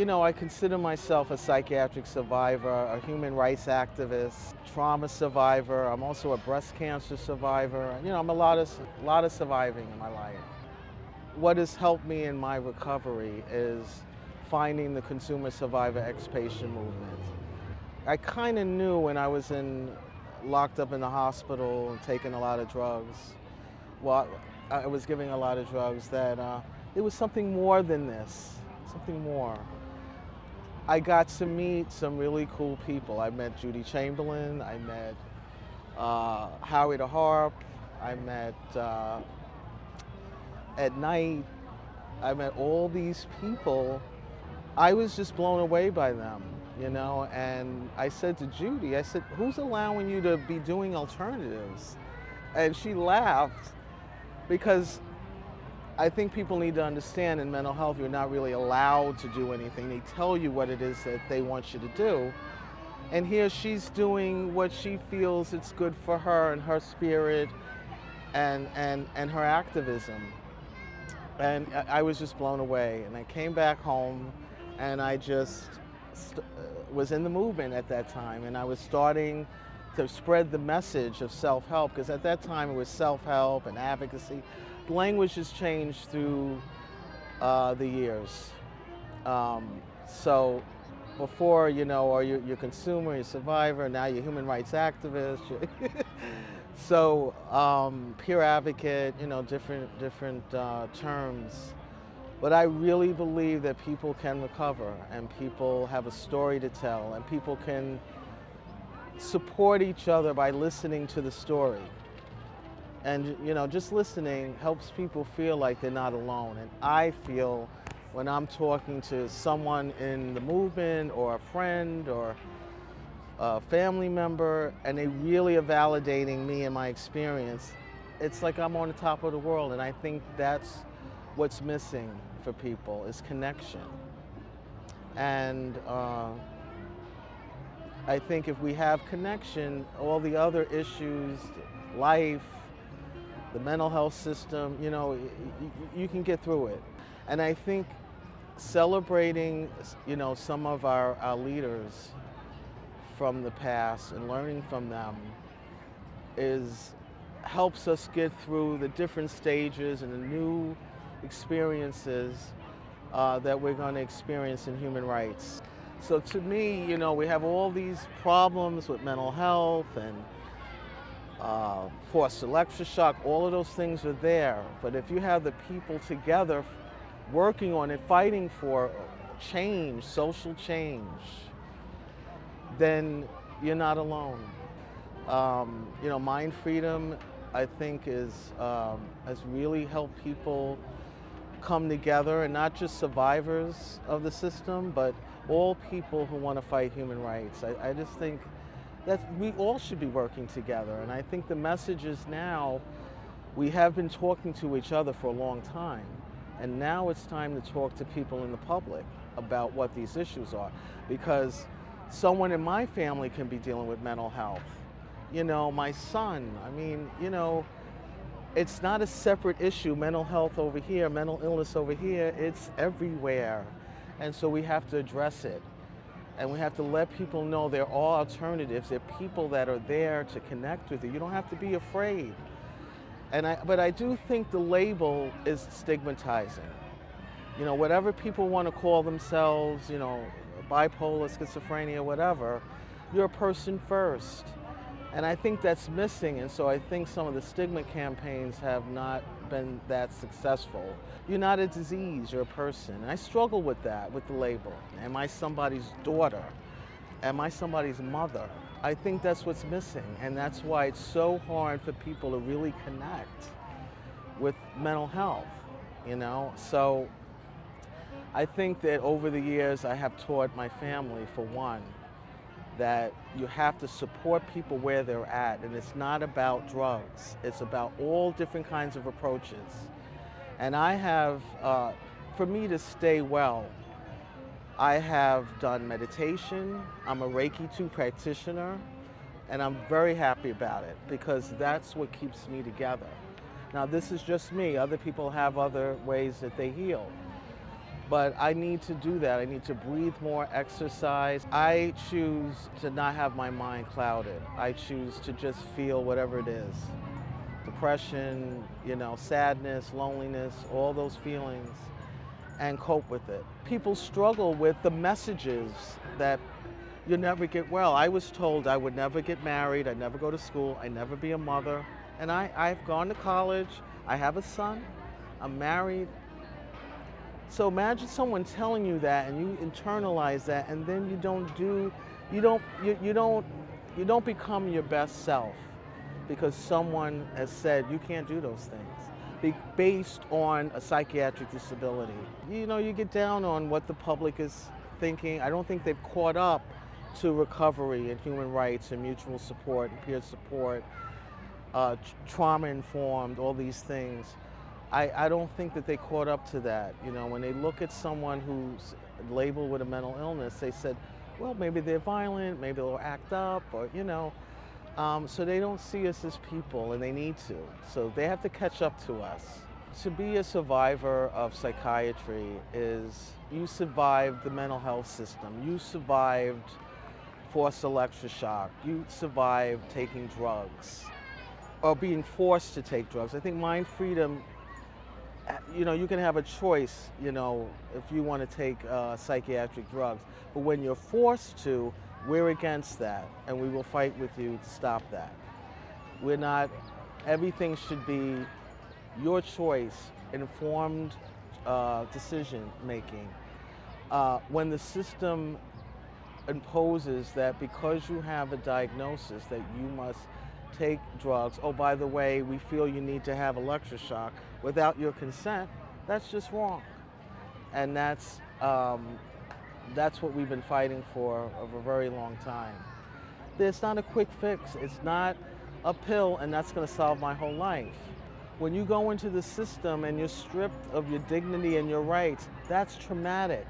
I consider myself a psychiatric survivor, a human rights activist, trauma survivor. I'm also a breast cancer survivor. I'm a lot of surviving in my life. What has helped me in my recovery is finding the consumer survivor ex-patient movement. I kind of knew when I was locked up in the hospital and taking a lot of drugs, well, I was giving a lot of drugs, that it was something more than this, something more. I got to meet some really cool people. I met Judy Chamberlain, I met Howie the Harp, I met At Night, I met all these people. I was just blown away by them, and I said to Judy, I said, who's allowing you to be doing alternatives? And she laughed, because I think people need to understand in mental health, you're not really allowed to do anything. They tell you what it is that they want you to do. And here she's doing what she feels it's good for her and her spirit and her activism. And I was just blown away. And I came back home and I just was in the movement at that time. And I was starting to spread the message of self-help, because at that time it was self-help and advocacy. Language has changed through the years. So before, or you're consumer, you're survivor, now you're human rights activist. So peer advocate, different terms. But I really believe that people can recover, and people have a story to tell, and people can support each other by listening to the story. And just listening helps people feel like they're not alone. And I feel when I'm talking to someone in the movement, or a friend, or a family member, and they really are validating me and my experience, it's like I'm on the top of the world. And I think that's what's missing for people, is connection. And I think if we have connection, all the other issues, life, the mental health system, you can get through it. And I think celebrating, some of our leaders from the past and learning from them helps us get through the different stages and the new experiences that we're going to experience in human rights. So to me, we have all these problems with mental health and forced electroshock, all of those things are there. But if you have the people together working on it, fighting for change, social change, then you're not alone. Mind freedom, I think, has really helped people come together, and not just survivors of the system, but all people who want to fight human rights. I just think that we all should be working together. And I think the message is now, we have been talking to each other for a long time, and now it's time to talk to people in the public about what these issues are. Because someone in my family can be dealing with mental health. My son, it's not a separate issue, mental health over here, mental illness over here, it's everywhere. And so we have to address it. And we have to let people know there are alternatives, there are people that are there to connect with you. You don't have to be afraid. But I do think the label is stigmatizing. Whatever people want to call themselves, bipolar, schizophrenia, whatever, you're a person first. And I think that's missing, and so I think some of the stigma campaigns have not been that successful. You're not a disease, you're a person. And I struggle with that, with the label. Am I somebody's daughter? Am I somebody's mother? I think that's what's missing, and that's why it's so hard for people to really connect with mental health, So I think that over the years I have taught my family, for one, that you have to support people where they're at, and it's not about drugs. It's about all different kinds of approaches. And I have, for me to stay well, I have done meditation. I'm a Reiki 2 practitioner, and I'm very happy about it, because that's what keeps me together. Now, this is just me. Other people have other ways that they heal. But I need to do that. I need to breathe more, exercise. I choose to not have my mind clouded. I choose to just feel whatever it is. Depression, sadness, loneliness, all those feelings, and cope with it. People struggle with the messages that you never get well. I was told I would never get married, I'd never go to school, I'd never be a mother. And I've gone to college, I have a son, I'm married. So imagine someone telling you that and you internalize that, and then you don't become your best self because someone has said you can't do those things based on a psychiatric disability. You get down on what the public is thinking. I don't think they've caught up to recovery and human rights and mutual support and peer support, trauma-informed, all these things. I don't think that they caught up to that. When they look at someone who's labeled with a mental illness, they said, well, maybe they're violent, maybe they'll act up, or, so they don't see us as people, and they need to. So they have to catch up to us. To be a survivor of psychiatry is you survived the mental health system. You survived forced electroshock. You survived taking drugs or being forced to take drugs. I think mind freedom, you can have a choice, if you want to take psychiatric drugs. But when you're forced to, we're against that, and we will fight with you to stop that. We're not, everything should be your choice, informed decision making. When the system imposes that because you have a diagnosis that you must take drugs, oh, by the way, we feel you need to have electroshock without your consent, that's just wrong. And that's what we've been fighting for a very long time. It's not a quick fix. It's not a pill and that's going to solve my whole life. When you go into the system and you're stripped of your dignity and your rights, that's traumatic.